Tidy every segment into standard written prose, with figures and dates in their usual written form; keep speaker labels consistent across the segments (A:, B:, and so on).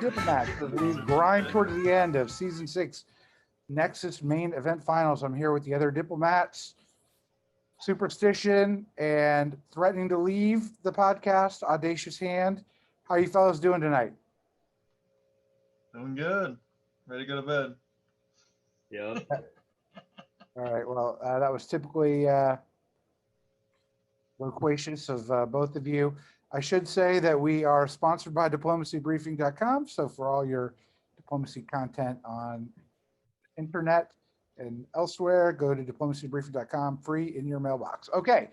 A: Diplomats as we grind towards the end of season 6 Nexus main event finals. I'm here with the other diplomats, Superstition, and threatening to leave the podcast, Audacious Hand. How are you fellas doing tonight?
B: Doing good. Ready to go to bed.
C: Yeah.
A: All right. Well, that was typically loquacious of both of you. I should say that we are sponsored by diplomacybriefing.com. So for all your diplomacy content on internet and elsewhere, go to diplomacybriefing.com, free in your mailbox. Okay.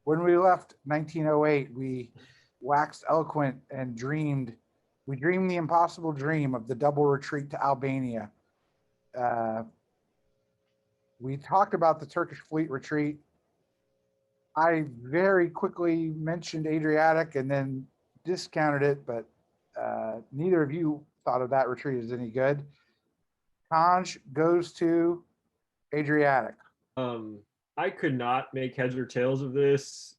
A: When we left 1908, we waxed eloquent and dreamed. We dreamed the impossible dream of the double retreat to Albania. We talked about the Turkish fleet retreat. I very quickly mentioned Adriatic and then discounted it, but neither of you thought of that retreat as any good. Tanj goes to Adriatic.
C: I could not make heads or tails of this.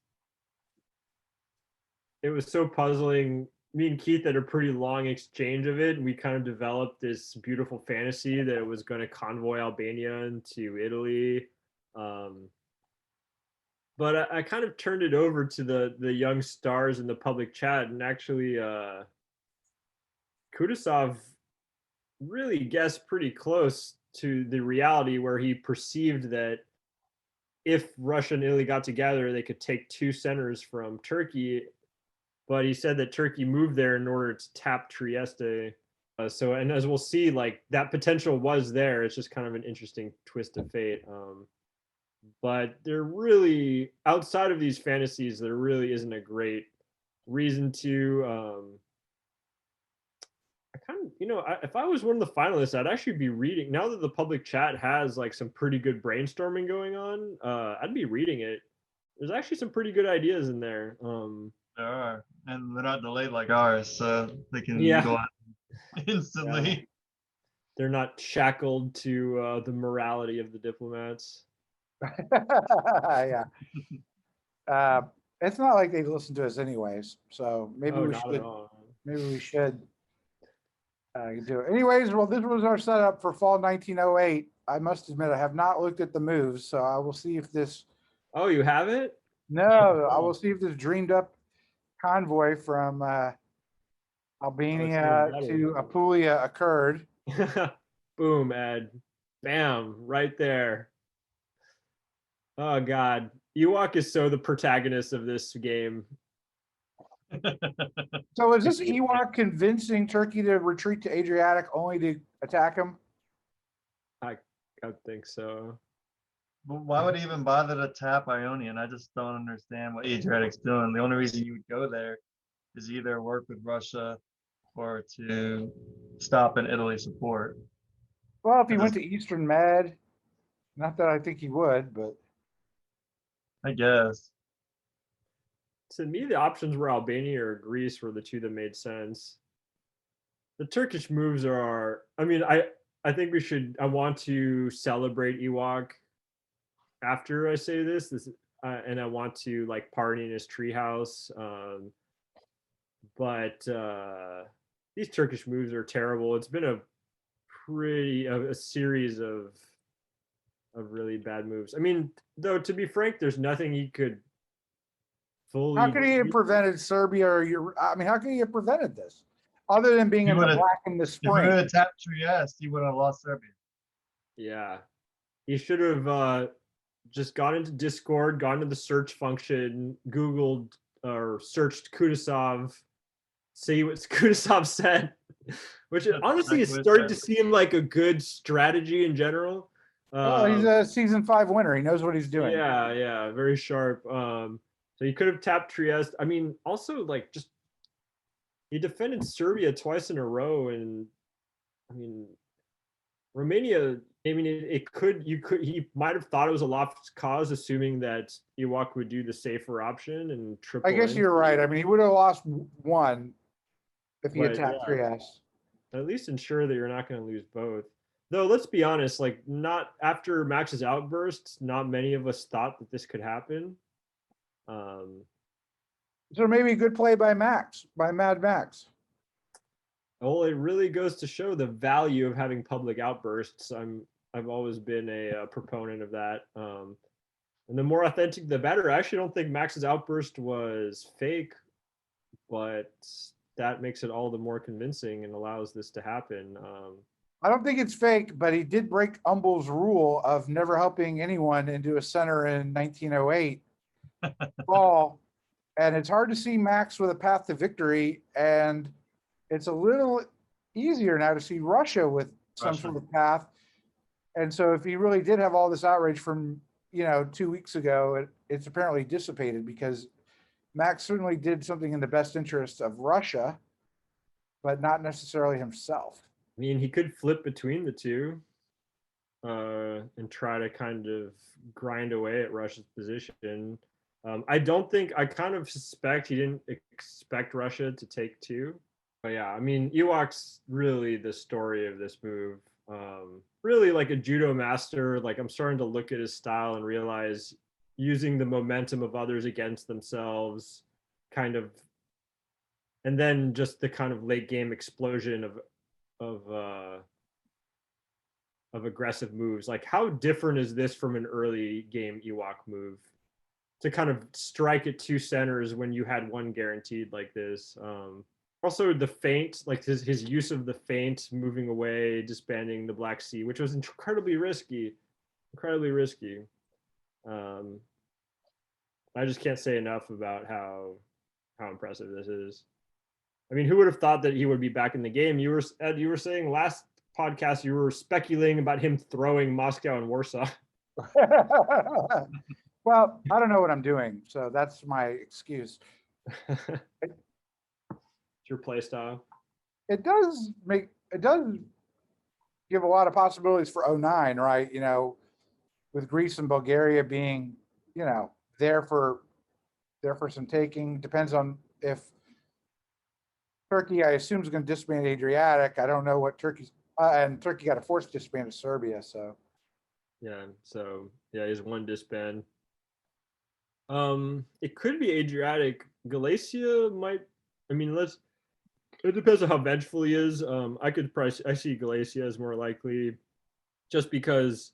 C: It was so puzzling. Me and Keith had a pretty long exchange of it. We kind of developed this beautiful fantasy that it was going to convoy Albania into Italy. But I kind of turned it over to the young stars in the public chat, and actually Kudasov really guessed pretty close to the reality, where he perceived that if Russia and Italy got together, they could take 2 centers from Turkey. But he said that Turkey moved there in order to tap Trieste. And as we'll see, like, that potential was there. It's just kind of an interesting twist of fate. But there really, outside of these fantasies, there really isn't a great reason to. I kind of, if I was one of the finalists, I'd actually be reading. Now that the public chat has like some pretty good brainstorming going on, I'd be reading it. There's actually some pretty good ideas in there.
B: There are, and they're not delayed like ours, so they can go on instantly.
C: Yeah. They're not shackled to the morality of the diplomats.
A: Yeah. It's not like they listen to us anyways, so maybe we should do it. Anyways, well, this was our setup for fall 1908. I must admit, I have not looked at the moves, so I will see if this.
C: Oh, you haven't?
A: No, I will see if this dreamed up convoy from Albania to Apulia occurred.
C: Boom, Ed. Bam, right there. Oh, God. Ewok is so the protagonist of this game.
A: So is this Ewok convincing Turkey to retreat to Adriatic only to attack him?
C: I think so.
B: But why would he even bother to tap Ionian? I just don't understand what Adriatic's doing. The only reason you would go there is either work with Russia or to stop an Italy support.
A: Well, if he went to Eastern Med, not that I think he would, but
B: I guess.
C: To me, the options were Albania or Greece were the two that made sense. The Turkish moves are, I think I want to celebrate Ewok after I say this, and I want to like party in his treehouse. But these Turkish moves are terrible. It's been a series of really bad moves. I mean, though, to be frank, there's nothing he could fully.
A: How could he have prevented Serbia how could he have prevented this? Other than being in the black in the spring.
B: If he would have tapped Trieste, he would have lost Serbia.
C: Yeah. He should have just gone into Discord, gone to the search function, Googled or searched Kudasov, see what Kudasov said, which honestly is starting to seem like a good strategy in general.
A: He's a season 5 winner. He knows what he's doing.
C: Yeah, very sharp. So he could have tapped Trieste. I mean, also like just he defended Serbia twice in a row, and I mean, Romania. I mean, he might have thought it was a lost cause, assuming that Ewok would do the safer option and triple.
A: I guess you're right. I mean, he would have lost one if he attacked Trieste.
C: At least ensure that you're not going to lose both. Though, let's be honest, like, not after Max's outbursts, not many of us thought that this could happen.
A: So maybe a good play by Mad Max.
C: Well, it really goes to show the value of having public outbursts. I've always been a, proponent of that. And the more authentic, the better. I actually don't think Max's outburst was fake, but that makes it all the more convincing and allows this to happen.
A: I don't think it's fake, but he did break Umble's rule of never helping anyone into a center in 1908 ball. And it's hard to see Max with a path to victory. And it's a little easier now to see Russia with some
B: Russia.
A: sort of path. And so if he really did have all this outrage from, 2 weeks ago, it's apparently dissipated because Max certainly did something in the best interest of Russia, but not necessarily himself.
C: I mean, he could flip between the two and try to kind of grind away at Russia's position. I kind of suspect he didn't expect Russia to take two. But yeah, I mean, Ewok's really the story of this move. Really like a judo master. Like I'm starting to look at his style and realize using the momentum of others against themselves, kind of, and then just the kind of late game explosion of aggressive moves. Like how different is this from an early game Ewok move? To kind of strike at two centers when you had one guaranteed like this. Also the feint, like his use of the feint, moving away, disbanding the Black Sea, which was incredibly risky. I just can't say enough about how impressive this is. I mean, who would have thought that he would be back in the game? You were saying last podcast you were speculating about him throwing Moscow and Warsaw.
A: Well, I don't know what I'm doing, so that's my excuse.
C: It's your play style.
A: It does give a lot of possibilities for 09, right? With Greece and Bulgaria being, there for some taking. Depends on if Turkey, I assume, is going to disband Adriatic. I don't know what Turkey's and Turkey got a forced disband of Serbia, so
C: yeah. So yeah, he's one disband. It could be Adriatic. Galicia might. I mean, it depends on how vengeful he is. I see Galicia as more likely, just because.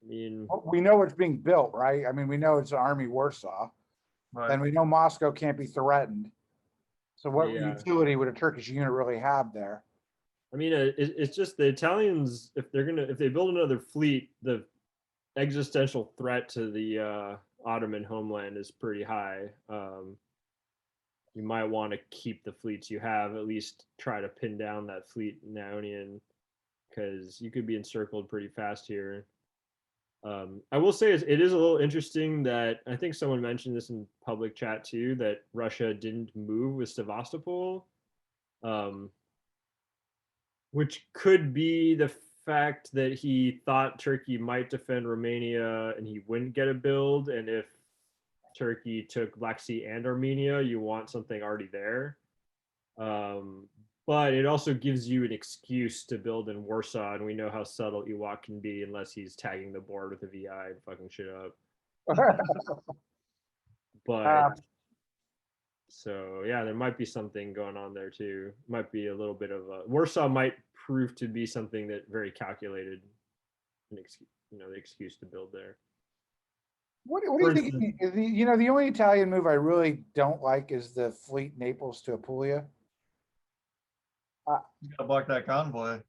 C: I mean,
A: we know it's being built, right? I mean, we know it's Army Warsaw,
B: Right.
A: and we know Moscow can't be threatened. So what
C: Yeah.
A: utility would a Turkish unit really have there?
C: I mean, it's just the Italians. If they build another fleet, the existential threat to the Ottoman homeland is pretty high. You might want to keep the fleets you have, at least try to pin down that fleet in Ionian, because you could be encircled pretty fast here. I will say it is a little interesting that I think someone mentioned this in public chat too, that Russia didn't move with Sevastopol, which could be the fact that he thought Turkey might defend Romania and he wouldn't get a build. And if Turkey took Black Sea and Armenia, you want something already there. But it also gives you an excuse to build in Warsaw, and we know how subtle Ewok can be unless he's tagging the board with a VI and fucking shit up. But so yeah, there might be something going on there too. Might be a little bit of a Warsaw might prove to be something that very calculated, the excuse to build there.
A: What do you think? The only Italian move I really don't like is the fleet Naples to Apulia.
B: You gotta block that convoy.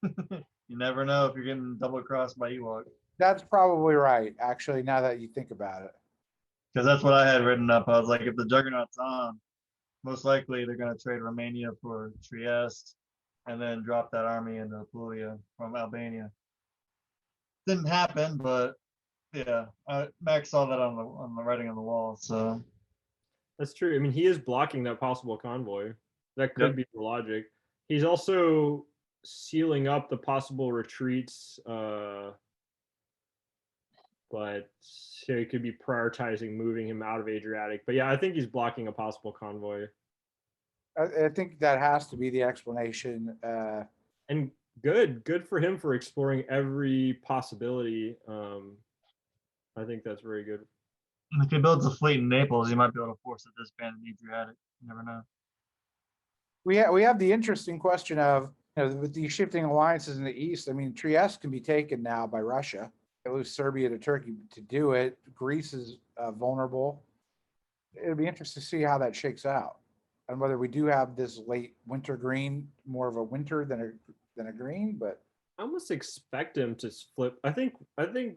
B: You never know if you're getting double crossed by Ewok.
A: That's probably right, actually, now that you think about it.
B: Because that's what I had written up. I was like, if the Juggernaut's on, most likely they're gonna trade Romania for Trieste and then drop that army into Apulia from Albania. Didn't happen, but yeah, Max saw that on the writing on the wall. So
C: that's true. I mean, he is blocking that possible convoy. That could
B: Yep.
C: be the logic. He's also sealing up the possible retreats, but so he could be prioritizing moving him out of Adriatic. But yeah, I think he's blocking a possible convoy.
A: I think that has to be the explanation.
C: And good for him for exploring every possibility. I think that's very good.
B: if he builds a fleet in Naples, he might be able to force a disband in Adriatic. You never know.
A: we have the interesting question of, with the shifting alliances in the East, I mean, Trieste can be taken now by Russia. They lose Serbia to Turkey to do it. Greece is vulnerable. It'll be interesting to see how that shakes out and whether we do have this late winter green, more of a winter than a green, but
C: I almost expect him to flip. I think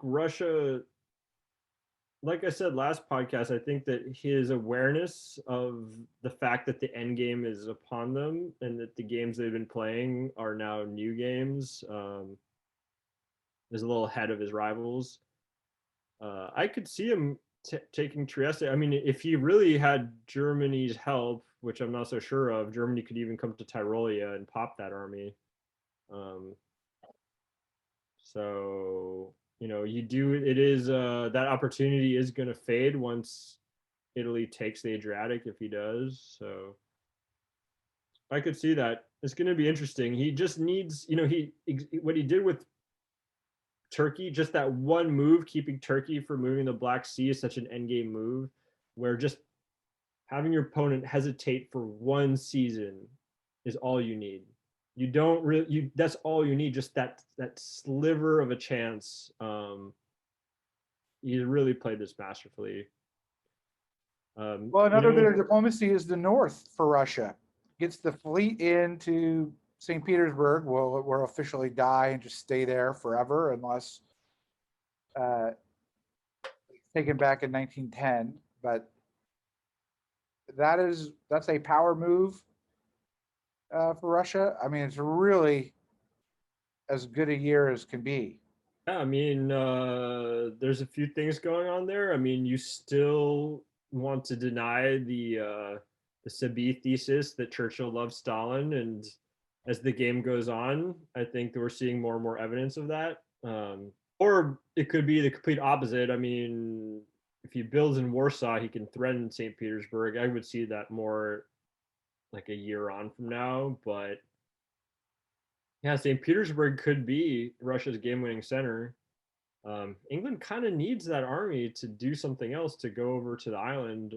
C: Russia, like I said last podcast, I think that his awareness of the fact that the end game is upon them and that the games they've been playing are now new games is a little ahead of his rivals. I could see him taking Trieste. I mean, if he really had Germany's help, which I'm not so sure of, Germany could even come to Tyrolia and pop that army. So it is that opportunity is going to fade once Italy takes the Adriatic, if he does. So I could see that. It's going to be interesting. He just needs, what he did with Turkey, just that one move, keeping Turkey from moving the Black Sea, is such an endgame move, where just having your opponent hesitate for one season is all you need. You don't really, that's all you need, just that sliver of a chance. You really played this masterfully.
A: well, another bit of diplomacy is the North for Russia. Gets the fleet into St. Petersburg, will officially die and just stay there forever unless taken back in 1910. But that's a power move for Russia. I mean, it's really as good a year as can be.
C: Yeah, I mean, there's a few things going on there. I mean, you still want to deny the Sabine thesis that Churchill loved Stalin, and as the game goes on, I think that we're seeing more and more evidence of that. Or it could be the complete opposite. I mean, if he builds in Warsaw, he can threaten St. Petersburg. I would see that more like a year on from now, but yeah, St. Petersburg could be Russia's game-winning center. England kind of needs that army to do something else, to go over to the island.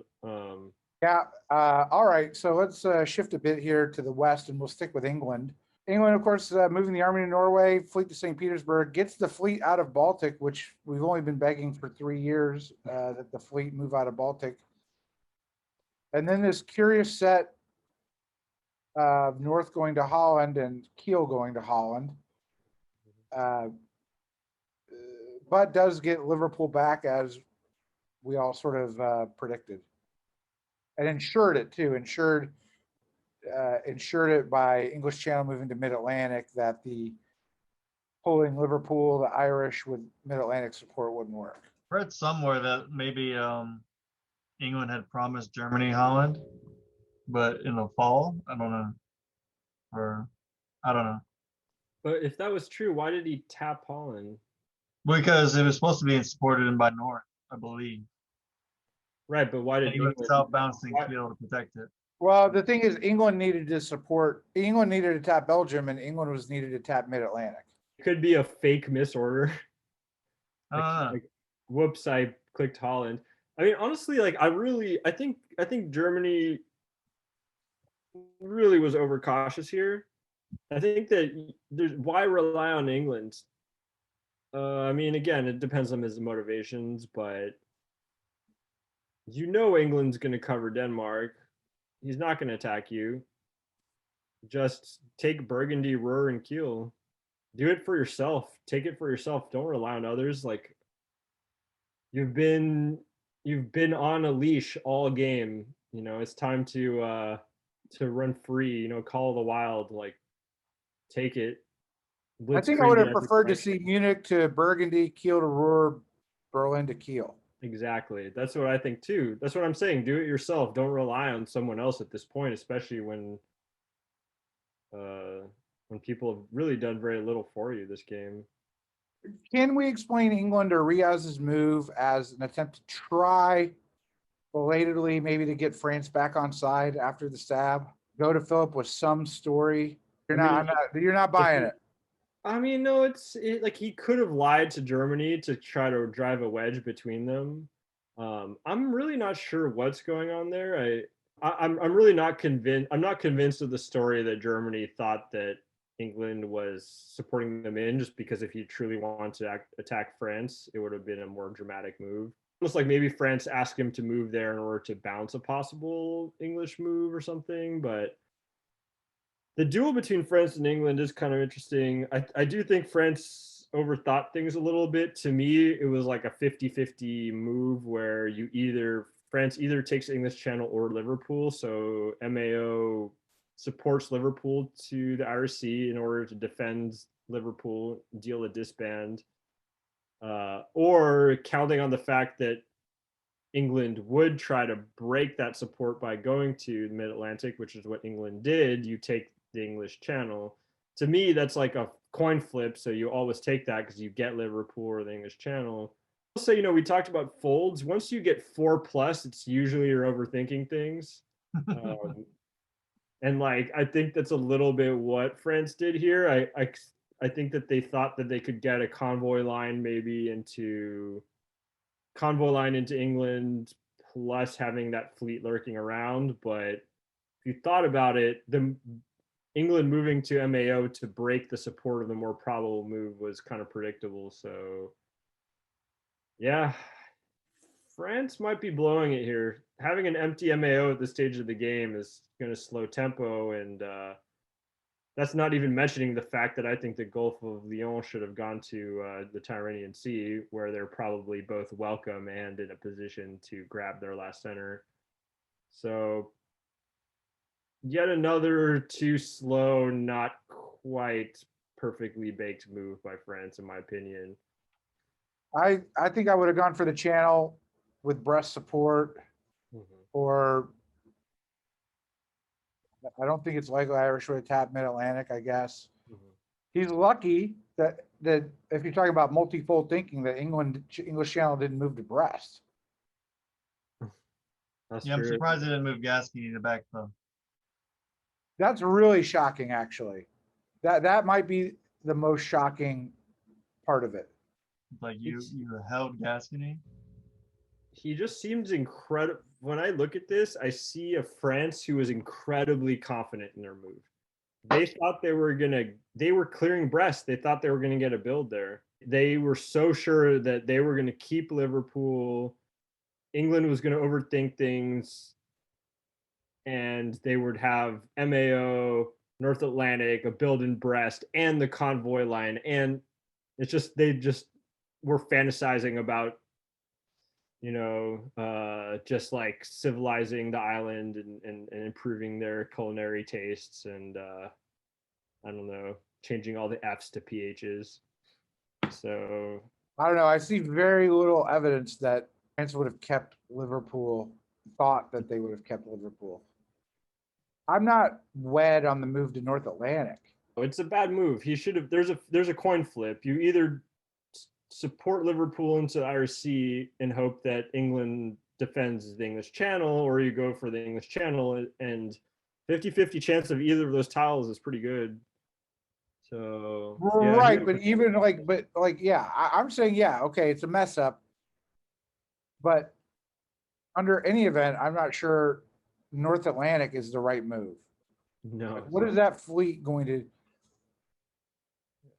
A: Yeah. All right. So let's shift a bit here to the west, and we'll stick with England. England, of course, moving the army to Norway, fleet to St. Petersburg, gets the fleet out of Baltic, which we've only been begging for 3 years that the fleet move out of Baltic. And then this curious set of North going to Holland and Kiel going to Holland. But does get Liverpool back, as we all sort of predicted. And insured it too, insured it by English Channel moving to Mid-Atlantic, that the pulling Liverpool, the Irish with Mid-Atlantic support wouldn't work.
B: I read somewhere that maybe England had promised Germany Holland, but in the fall, I don't know. Or I don't know.
C: But if that was true, why did he tap Holland?
B: Because it was supposed to be supported in by North, I believe.
C: Right, but why did
B: And he was
C: England?
B: southbound St. Kiel to protect it.
A: Well, the thing is, England needed to tap Belgium, and England was needed to tap Mid-Atlantic.
C: It could be a fake misorder.
B: I
C: Whoops, I clicked Holland. I mean, honestly, like I think Germany really was overcautious here. I think that why rely on England? I mean, again, it depends on his motivations, but England's going to cover Denmark. He's not going to attack you. Just take Burgundy, Ruhr, and Kiel. Do it for yourself. Take it for yourself. Don't rely on others. Like you've been on a leash all game. It's time to run free. Call of the wild. Like take it.
A: I think I would have preferred to see Munich to Burgundy, Kiel to Ruhr, Berlin to Kiel.
C: Exactly. That's what I think too. That's what I'm saying. Do it yourself. Don't rely on someone else at this point, especially when people have really done very little for you this game.
A: Can we explain England or Riaz's move as an attempt to try belatedly maybe to get France back on side after the stab? Go to Philip with some story. You're not buying it.
C: I mean, no, like he could have lied to Germany to try to drive a wedge between them. I'm really not sure what's going on there. I'm really not convinced. I'm not convinced of the story that Germany thought that England was supporting them in, just because if he truly wanted to attack France, it would have been a more dramatic move. Almost like maybe France asked him to move there in order to bounce a possible English move or something. But the duel between France and England is kind of interesting. I do think France overthought things a little bit. To me, it was like a 50-50 move where France either takes English Channel or Liverpool. So MAO supports Liverpool to the Irish Sea in order to defend Liverpool, deal a disband, or counting on the fact that England would try to break that support by going to the Mid-Atlantic, which is what England did. You take the English Channel. To me, that's like a coin flip. So you always take that because you get Liverpool or the English Channel. So, we talked about folds. Once you get 4+, it's usually you're overthinking things. And I think that's a little bit what France did here. I think that they thought that they could get a convoy line into England, plus having that fleet lurking around. But if you thought about it, England moving to MAO to break the support of the more probable move was kind of predictable. So yeah, France might be blowing it here. Having an empty MAO at this stage of the game is going to slow tempo, and that's not even mentioning the fact that I think the Gulf of Lion should have gone to the Tyrrhenian Sea, where they're probably both welcome and in a position to grab their last center. So yet another too slow, not quite perfectly baked move by France, in my opinion.
A: I think I would have gone for the channel with Brest support, or I don't think it's likely Irish would tap Mid-Atlantic, I guess. He's lucky that if you're talking about multifold thinking, that English Channel didn't move to Brest.
C: That's
B: Yeah, I'm
C: true.
B: surprised they didn't move Gascony to back though.
A: That's really shocking, actually. That might be the most shocking part of it.
B: Like you held Gascony.
C: He just seems incredible. When I look at this, I see a France who was incredibly confident in their move. They thought they were clearing Brest. They thought they were gonna get a build there. They were so sure that they were gonna keep Liverpool. England was gonna overthink things, and they would have MAO, North Atlantic, a build in Brest, and the convoy line. And it's just they just were fantasizing about just like civilizing the island and improving their culinary tastes, and I don't know, changing all the F's to PHs. So
A: I don't know. I see very little evidence that France would have kept Liverpool, thought that they would have kept Liverpool. I'm not wed on the move to North Atlantic.
C: it's a bad move. He should have. There's a coin flip. You either support Liverpool into the Irish Sea and hope that England defends the English Channel, or you go for the English Channel, and 50-50 chance of either of those tiles is pretty good. So yeah,
A: Right, but even yeah, I'm saying, yeah, okay, it's a mess up. But under any event, I'm not sure North
C: Atlantic
A: Atlantic is the right move.
C: no.
A: What is that fleet going to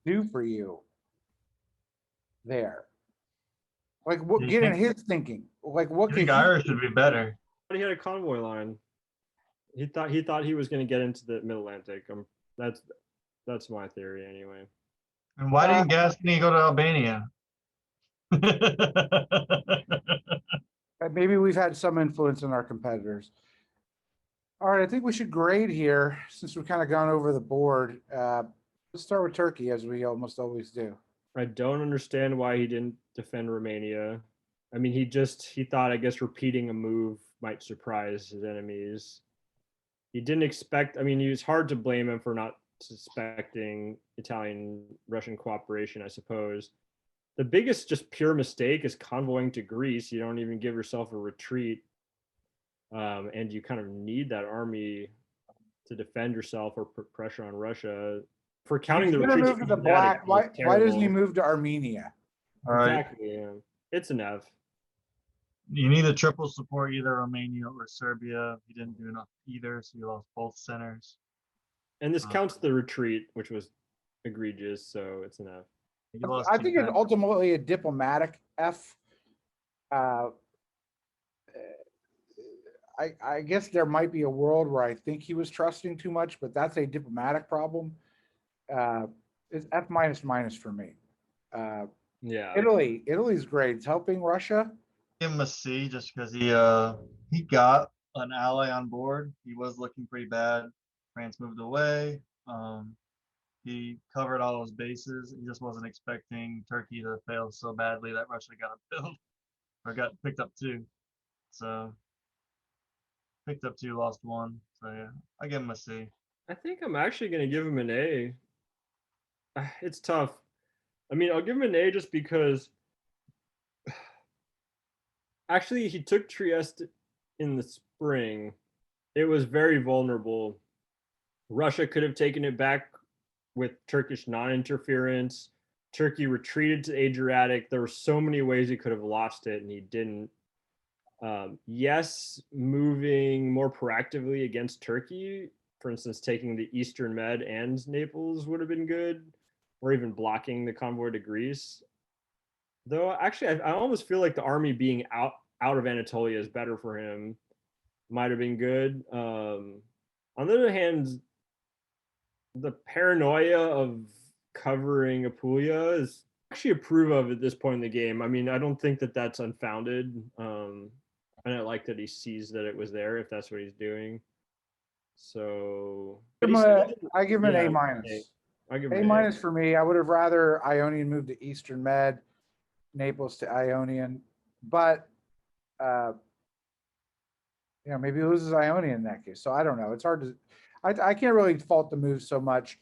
A: do for you there? Like, what?
B: You
A: Get in
B: think-
A: his thinking. Like, what
B: I
A: can
B: think
A: he?
B: Irish would be better.
C: He had a convoy line. He thought he was going to get into the Mid-Atlantic. That's my theory anyway.
B: And why didn't Gascony go to Albania?
A: Maybe we've had some influence on our competitors. All right, I think we should grade here since we've kind of gone over the board. Let's start with Turkey, as we almost always do.
C: I don't understand why he didn't defend Romania. I mean, he thought, I guess, repeating a move might surprise his enemies. He didn't expect, I mean, it was hard to blame him for not suspecting Italian-Russian cooperation, I suppose. The biggest just pure mistake is convoying to Greece. You don't even give yourself a retreat. And you kind of need that army to defend yourself or put pressure on Russia. For counting the retreats,
A: move to the black. Why doesn't he move to Armenia?
B: All right.
C: Exactly. Yeah. It's an F.
B: You need a triple support either Romania or Serbia. He didn't do enough either, so he lost both centers.
C: And this counts the retreat, which was egregious, so it's an F.
B: He lost
A: I
B: two
A: think it's
B: centers.
A: ultimately a diplomatic F. I guess there might be a world where I think he was trusting too much, but that's a diplomatic problem. It's F minus minus for me.
C: Yeah.
A: Italy's great. It's helping Russia.
B: Give him a C just because he got an ally on board. He was looking pretty bad. France moved away. He covered all his bases. He just wasn't expecting Turkey to fail so badly that Russia got a build or got picked up two. So picked up two, lost one. So yeah, I give him a C.
C: I think I'm actually going to give him an A. It's tough. I mean, I'll give him an A just because actually he took Trieste in the spring. It was very vulnerable. Russia could have taken it back with Turkish non-interference. Turkey retreated to Adriatic. There were so many ways he could have lost it, and he didn't. Yes, moving more proactively against Turkey, for instance, taking the Eastern Med and Naples would have been good, or even blocking the convoy to Greece. Though, actually, I almost feel like the army being out of Anatolia is better for him. Might have been good. On the other hand, the paranoia of covering Apulia is actually approve of at this point in the game. I mean, I don't think that that's unfounded. And I like that he sees that it was there if that's what he's doing. So
A: I give him an
C: yeah,
A: A minus.
C: I give him
A: A
C: an
A: minus for me. I would have rather Ionian move to Eastern Med, Naples to Ionian, but maybe he loses Ionian in that case. So I don't know. It's hard to. I can't really fault the move so much.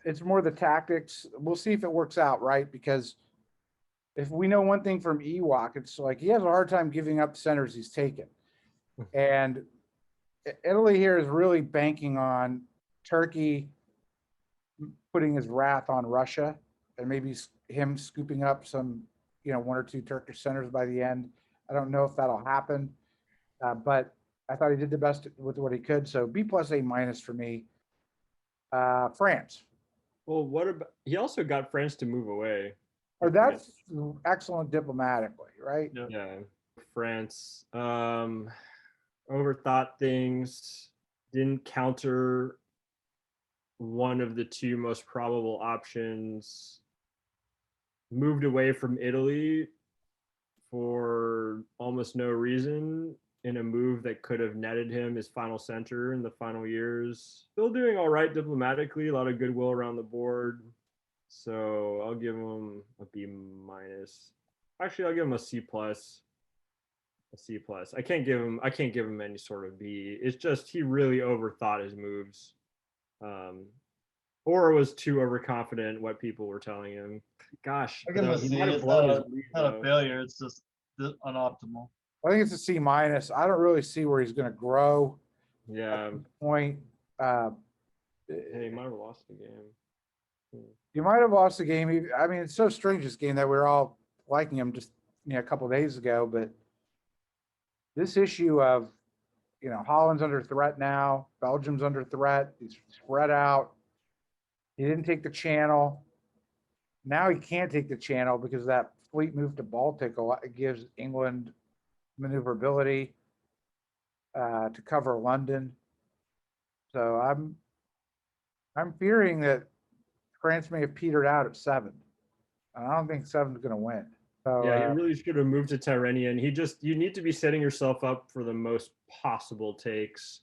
A: It's more the tactics. We'll see if it works out, right? Because if we know one thing from Ewok, it's like he has a hard time giving up centers he's taken. And Italy here is really banking on Turkey putting his wrath on Russia and maybe him scooping up some, one or two Turkish centers by the end. I don't know if that'll happen, but I thought he did the best with what he could. So B plus A minus for me. France.
C: Well, what about he also got France to move away?
A: Or that's excellent diplomatically, right?
C: Yeah. France overthought things, didn't counter one of the two most probable options, moved away from Italy for almost no reason in a move that could have netted him his final center in the final years. Still doing all right diplomatically, a lot of goodwill around the board. So I'll give him a B minus. Actually, I'll give him a C plus. A C plus. I can't give him any sort of B. It's just he really overthought his moves. Or was too overconfident what people were telling him. Gosh,
B: I give him a
C: he
B: C.
C: might have
B: It's
C: blown his lead,
B: not a
C: though.
B: failure. It's just unoptimal.
A: I think it's a C minus. I don't really see where he's going to grow.
C: Yeah.
A: At this point,
C: Hey, he might have lost the game.
A: you might have lost the game. I mean, it's so strange this game that we're all liking him just a couple of days ago. But this issue of Holland's under threat now, Belgium's under threat. He's spread out. He didn't take the Channel. Now he can't take the Channel because that fleet move to Baltic gives England maneuverability to cover London. So I'm fearing that France may have petered out at 7. And I don't think 7's going to win. So,
C: Yeah, he really should have moved to Tyrrhenian. You need to be setting yourself up for the most possible takes.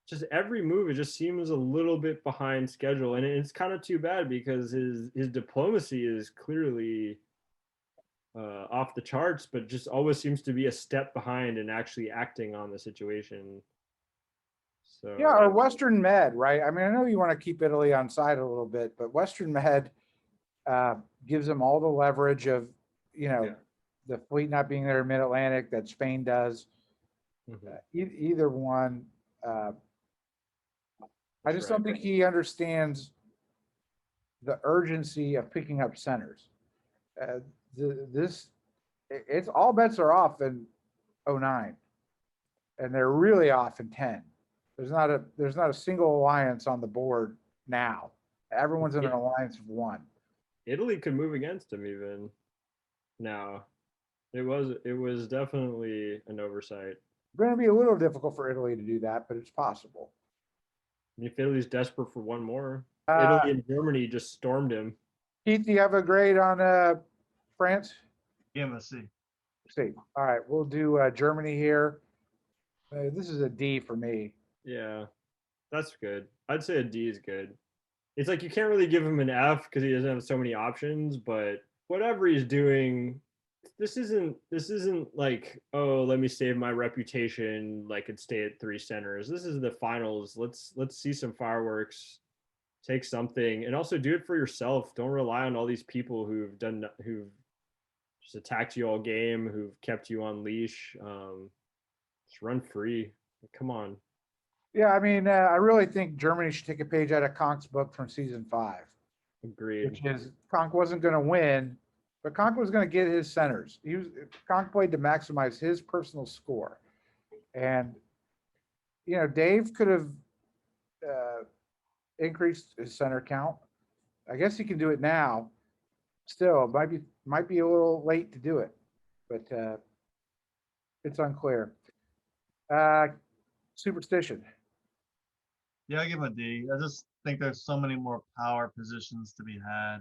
C: Just every move, it just seems a little bit behind schedule. And it's kind of too bad because his diplomacy is clearly off the charts, but just always seems to be a step behind in actually acting on the situation. So
A: yeah, or Western Med, right? I mean, I know you want to keep Italy on side a little bit, but Western Med gives them all the leverage of, the fleet not being there in Mid-Atlantic that Spain does. Either one. I just don't think he understands the urgency of picking up centers. This it's all bets are off in 09. And they're really off in 10. There's not a single alliance on the board now. Everyone's in an alliance of one.
C: Italy could move against him even now. It was definitely an oversight.
A: Going to be a little difficult for Italy to do that, but it's possible.
C: If Italy's desperate for one more,
A: Uh,
C: Italy and Germany just stormed him.
A: Keith, do you have a grade on France?
B: Give him a C.
A: See, all right, we'll do Germany here. This is a D for me.
C: Yeah, that's good. I'd say a D is good. It's like you can't really give him an F because he doesn't have so many options, but whatever he's doing, this isn't like, oh, let me save my reputation like and stay at 3 centers. This is the finals. Let's see some fireworks, take something, and also do it for yourself. Don't rely on all these people who've just attacked you all game, who've kept you on leash. Just run free. Come on.
A: Yeah, I mean, I really think Germany should take a page out of Konk's book from season 5,
C: Agreed.
A: which is Konk wasn't going to win, but Konk was going to get his centers. Konk played to maximize his personal score, and Dave could have increased his center count. I guess he can do it now. Still, it might be a little late to do it, but it's unclear. Superstition.
B: Yeah, I give him a D. I just think there's so many more power positions to be had.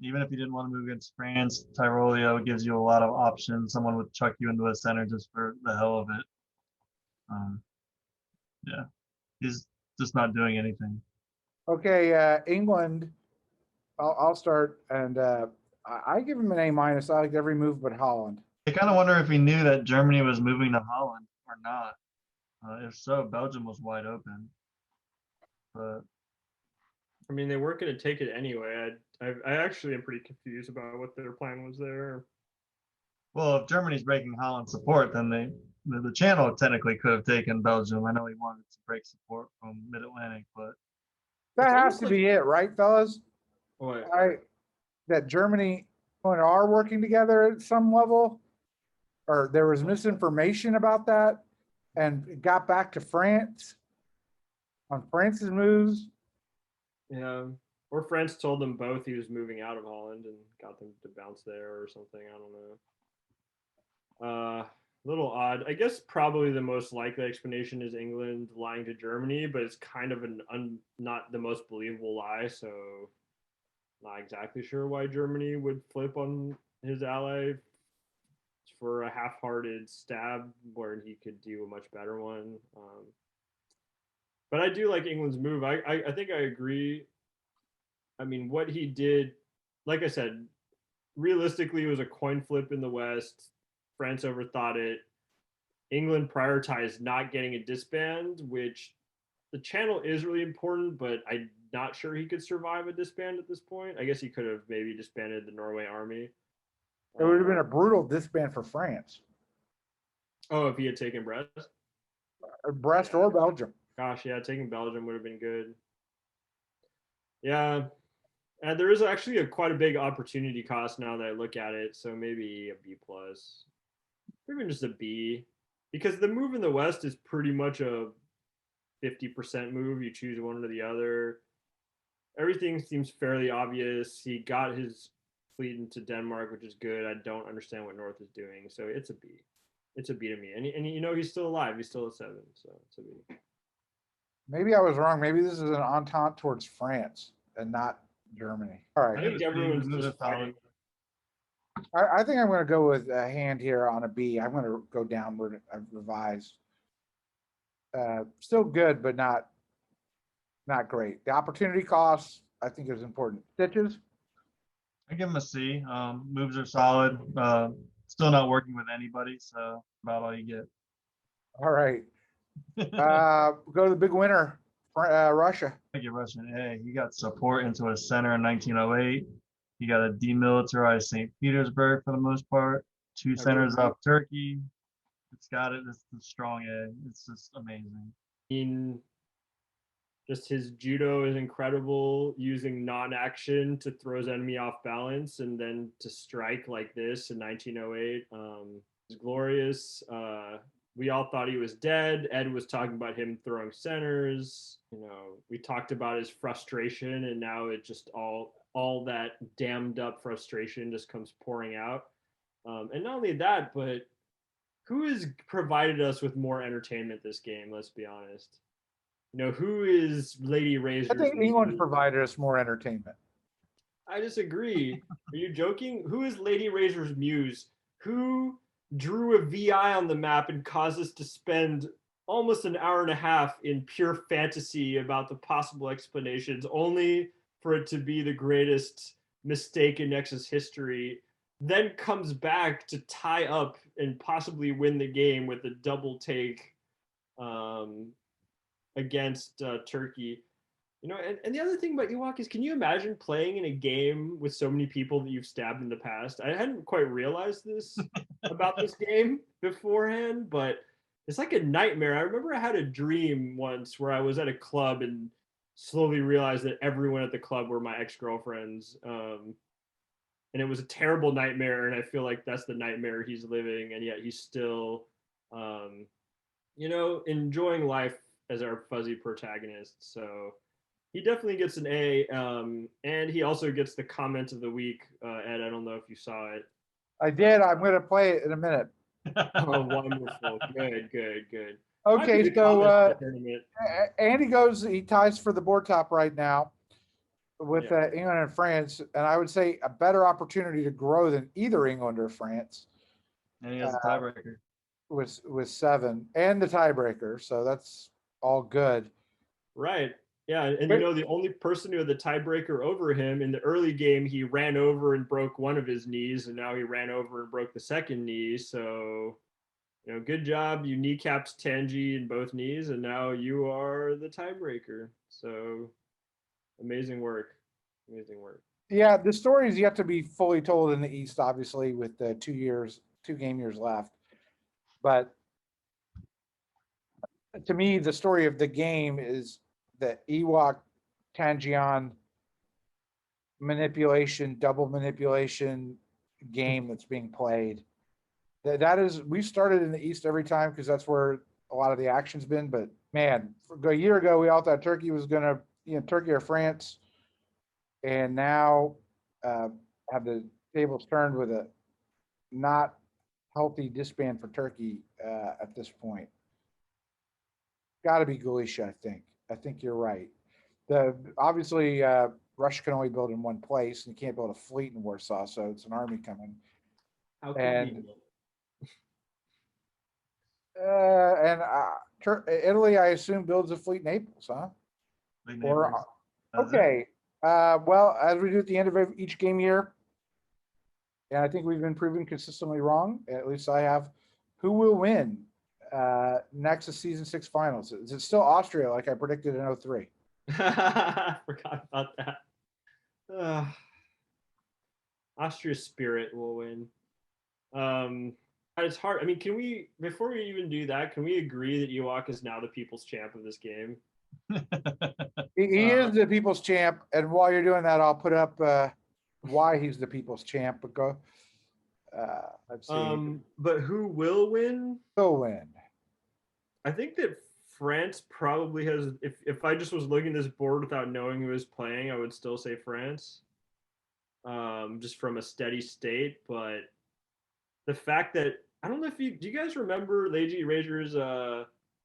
B: Even if you didn't want to move against France, Tyrolio gives you a lot of options. Someone would chuck you into a center just for the hell of it. Yeah, he's just not doing anything.
A: Okay, England. I'll start, and I give him an A-. I liked every move but Holland.
B: I kind of wonder if he knew that Germany was moving to Holland or not. If so, Belgium was wide open. But
C: I mean, they weren't going to take it anyway. I actually am pretty confused about what their plan was there.
B: well, if Germany's breaking Holland's support, then the channel technically could have taken Belgium. I know he wanted to break support from Mid-Atlantic, but
A: That
C: It's
A: has
C: almost
A: to
C: like-
A: be it, right, fellas?
C: What?
A: That Germany are working together at some level, or there was misinformation about that, and it got back to France on France's moves.
C: Yeah. Or France told them both he was moving out of Holland and got them to bounce there or something. I don't know. A little odd. I guess probably the most likely explanation is England lying to Germany, but it's kind of not the most believable lie. So, not exactly sure why Germany would flip on his ally for a half-hearted stab where he could do a much better one. But I do like England's move. I think I agree. I mean, what he did, like I said, realistically, it was a coin flip in the West. France overthought it. England prioritized not getting a disband, which the channel is really important, but I'm not sure he could survive a disband at this point. I guess he could have maybe disbanded the Norway army.
A: It would have been a brutal disband for France,
C: Oh, if he had taken Brest?
A: or Brest or Belgium.
C: Gosh, yeah, taking Belgium would have been good. Yeah. And there is actually quite a big opportunity cost now that I look at it. So maybe a B plus, maybe just a B, because the move in the West is pretty much a 50% move. You choose one or the other. Everything seems fairly obvious. He got his fleet into Denmark, which is good. I don't understand what North is doing. So it's a B. It's a B to me. And he's still alive. He's still at 7. So it's a B.
A: Maybe I was wrong. Maybe this is an entente towards France and not Germany. All
C: I
A: right.
C: think everyone's just fighting.
A: I think I'm going to go with a hand here on a B. I'm going to go downward. I've revised. Still good, but not great. The opportunity cost, I think, is important. Stitches.
B: I give him a C. Moves are solid. Still not working with anybody, so about all you get.
A: All right. Go to the big winner, Russia.
B: I give Russia an A. He got support into a center in 1908. He got a demilitarized St. Petersburg for the most part. 2 centers off Turkey. It's got it. It's a strong A. It's just amazing.
C: Just his judo is incredible, using non-action to throw his enemy off balance and then to strike like this in 1908. It's glorious. We all thought he was dead. Ed was talking about him throwing centers. We talked about his frustration, and now it just all that dammed up frustration just comes pouring out. And not only that, but who has provided us with more entertainment this game? Let's be honest. Who is Lady Razor's
A: I think England's
C: muse?
A: provided us more entertainment.
C: I disagree. Are you joking? Who is Lady Razor's muse? Who drew a VI on the map and caused us to spend almost an hour and a half in pure fantasy about the possible explanations, only for it to be the greatest mistake in Nexus history, then comes back to tie up and possibly win the game with a double take against Turkey. And the other thing about Ewok is, can you imagine playing in a game with so many people that you've stabbed in the past? I hadn't quite realized this about this game beforehand, but it's like a nightmare. I remember I had a dream once where I was at a club and slowly realized that everyone at the club were my ex-girlfriends. And it was a terrible nightmare, and I feel like that's the nightmare he's living, and yet he's still, enjoying life as our fuzzy protagonist. So he definitely gets an A, and he also gets the comment of the week. Ed, I don't know if you saw it.
A: I did. I'm going to play it in a minute.
C: Oh, wonderful! Good.
A: Okay,
C: Might be the
A: so
C: comment of the tournament.
A: Andy he ties for the board top right now with England and France, and I would say a better opportunity to grow than either England or France
B: And he has a tiebreaker.
A: with 7 and the tiebreaker, so that's all good.
C: Right. Yeah, and the only person who had the tiebreaker over him in the early game, he ran over and broke one of his knees, and now he ran over and broke the second knee. So, good job. You kneecapped Tangi in both knees, and now you are the tiebreaker. So, amazing work.
A: Yeah, the story is yet to be fully told in the East, obviously, with the 2 game years left. But to me, the story of the game is the Ewok Tangian manipulation, double manipulation game that's being played. That is, we started in the East every time because that's where a lot of the action's been. But man, a year ago, we all thought Turkey was going to, Turkey or France. And now have the tables turned with a not healthy disband for Turkey at this point. Got to be Galicia, I think. I think you're right. Obviously Russia can only build in one place, and you can't build a fleet in Warsaw, so it's an army coming.
C: How
A: And
C: convenient.
A: Italy, I assume, builds a fleet in Naples, huh? Or okay. Well, as we do at the end of each game year, and I think we've been proven consistently wrong. At least I have. Who will win Nexus Season 6 finals? Is it still Austria, like I predicted in 03?
C: I forgot about that. Austria's spirit will win. It's hard. I mean, can we, before we even do that, can we agree that Ewok is now the people's champ of this game?
A: He is the people's champ, and while you're doing that, I'll put up why he's the people's champ. But go. Let's see.
C: But who will win?
A: Will win.
C: I think that France probably has. If I just was looking at this board without knowing who was playing, I would still say France. Just from a steady state, but the fact that I don't know if do you guys remember Lady Razor's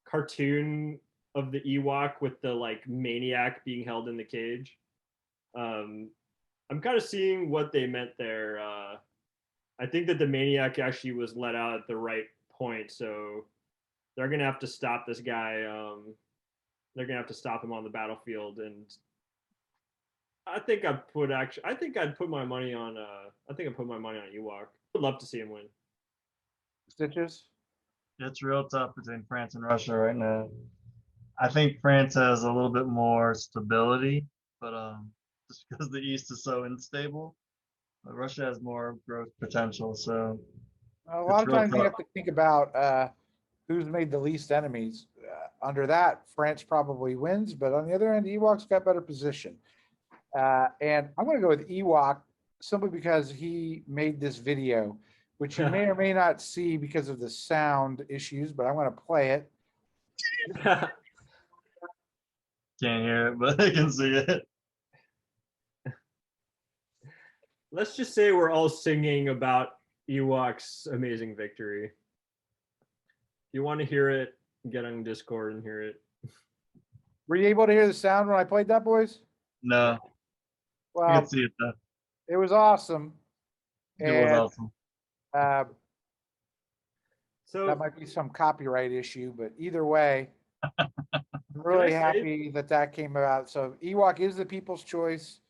C: cartoon of the Ewok with the like maniac being held in the cage? I'm kind of seeing what they meant there. I think that the maniac actually was let out at the right point, so they're gonna have to stop this guy. They're gonna have to stop him on the battlefield, and I think I'd put my money on. I think I'd put my money on Ewok. Would love to see him win.
A: Stitches.
B: It's real tough between France and Russia right now. I think France has a little bit more stability, but just because the East is so unstable, but Russia has more growth potential. So
A: A lot of times you have to think about who's made the least enemies. Under that, France probably wins, but on the other end, Ewok's got better position. And I'm going to go with Ewok simply because he made this video, which you may or may not see because of the sound issues, but I'm going to play it.
B: Can't hear it, but I can see it.
C: Let's just say we're all singing about Ewok's amazing victory. If you want to hear it, get on Discord and hear it.
A: Were you able to hear the sound when I played that, boys?
B: No, I
A: Well,
B: can see it though.
A: it was awesome.
B: It was
A: And
B: awesome.
C: So
A: that might be some copyright issue, but either way, I'm
C: I
A: really
C: say-
A: happy that that came about. So Ewok is the people's choice.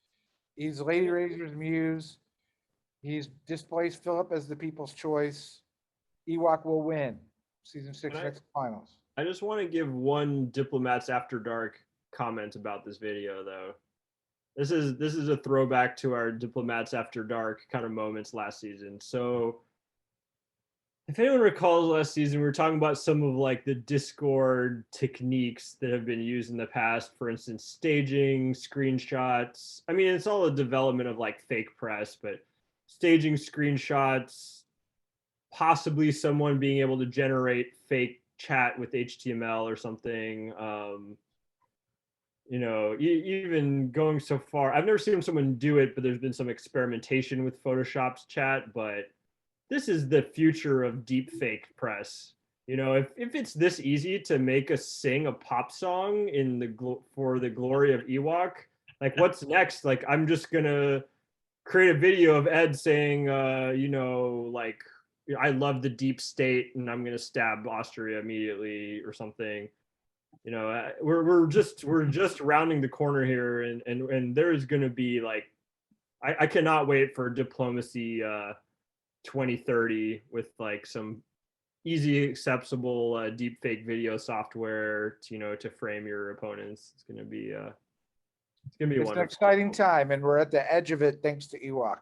A: He's Lady Razor's muse. He's displaced Philip as the people's choice. Ewok will win season 6
C: Can I-
A: next finals.
C: I just want to give one Diplomats After Dark comment about this video, though. This is a throwback to our Diplomats After Dark kind of moments last season. So, if anyone recalls last season, we were talking about some of like the Discord techniques that have been used in the past. For instance, staging, screenshots. I mean, it's all a development of like fake press, but staging screenshots, possibly someone being able to generate fake chat with HTML or something. You know, even going so far, I've never seen someone do it, but there's been some experimentation with Photoshop's chat. But this is the future of deep fake press. You know, if it's this easy to make us sing a pop song in the for the glory of Ewok, like what's next? Like I'm just gonna create a video of Ed saying, you know, like I love the deep state and I'm gonna stab Austria immediately or something. You know, we're just rounding the corner here, and there is gonna be like, I cannot wait for Diplomacy 2030 with like some easy accessible deep fake video software to, you know, to frame your opponents. It's gonna be
A: It's an
C: wonderful.
A: exciting time, and we're at the edge of it thanks to Ewok.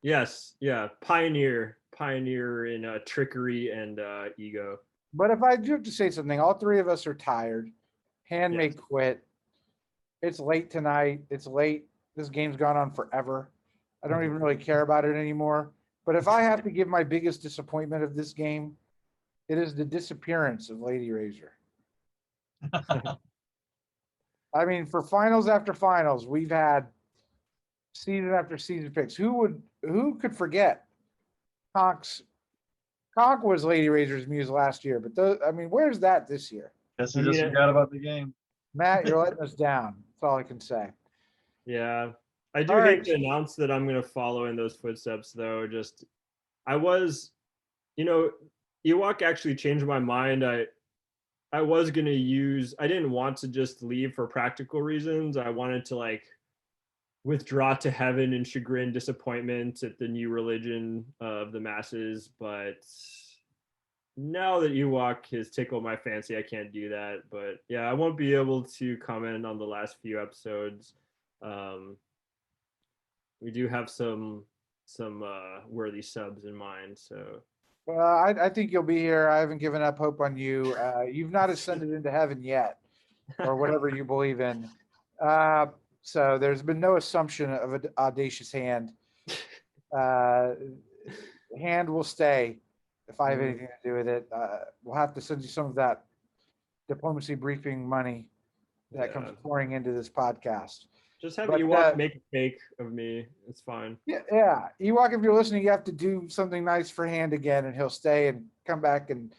C: Yes, yeah, pioneer in trickery and ego.
A: But if I do have to say something, all three of us are tired. Hand may
C: Yes.
A: quit. It's late tonight. It's late. This game's gone on forever. I don't even really care about it anymore. But if I have to give my biggest disappointment of this game, it is the disappearance of Lady Razor. I mean, for finals after finals, we've had season after season picks. Who could forget Conk was Lady Razor's muse last year, but I mean, where's that this year?
B: Guess you
C: I
B: just
C: mean,
B: forgot about the game.
A: Matt, you're letting us down. That's all I can say.
C: Yeah, I do
A: All
C: hate
A: right.
C: to announce that I'm going to follow in those footsteps, though. Just, I was, you know, Ewok actually changed my mind. I was going to use, I didn't want to just leave for practical reasons. I wanted to like withdraw to heaven in chagrin, disappointment at the new religion of the masses. But now that Ewok has tickled my fancy, I can't do that. But yeah, I won't be able to comment on the last few episodes. We do have some worthy subs in mind. So
A: Well, I think you'll be here. I haven't given up hope on you. You've not ascended into heaven yet, or whatever you believe in. So there's been no assumption of an audacious hand. Hand will stay if I have anything to do with it. We'll have to send you some of that diplomacy briefing money that comes
C: Yeah.
A: pouring into this podcast.
C: just have
A: But,
C: Ewok make a fake of me. It's fine.
A: Yeah. Ewok, if you're listening, you have to do something nice for Hand again, and he'll stay and come back and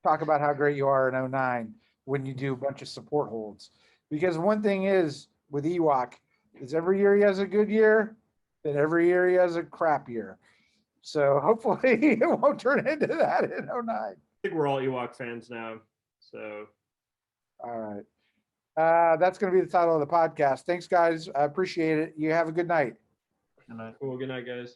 A: talk about how great you are in 09 when you do a bunch of support holds. Because one thing is with Ewok is every year he has a good year, then every year he has a crap year. So hopefully it won't turn into that in 09.
C: I think we're all Ewok fans now. So
A: All right. That's going to be the title of the podcast. Thanks, guys. I appreciate it. You have a good night.
B: And I
C: cool. Good night, guys.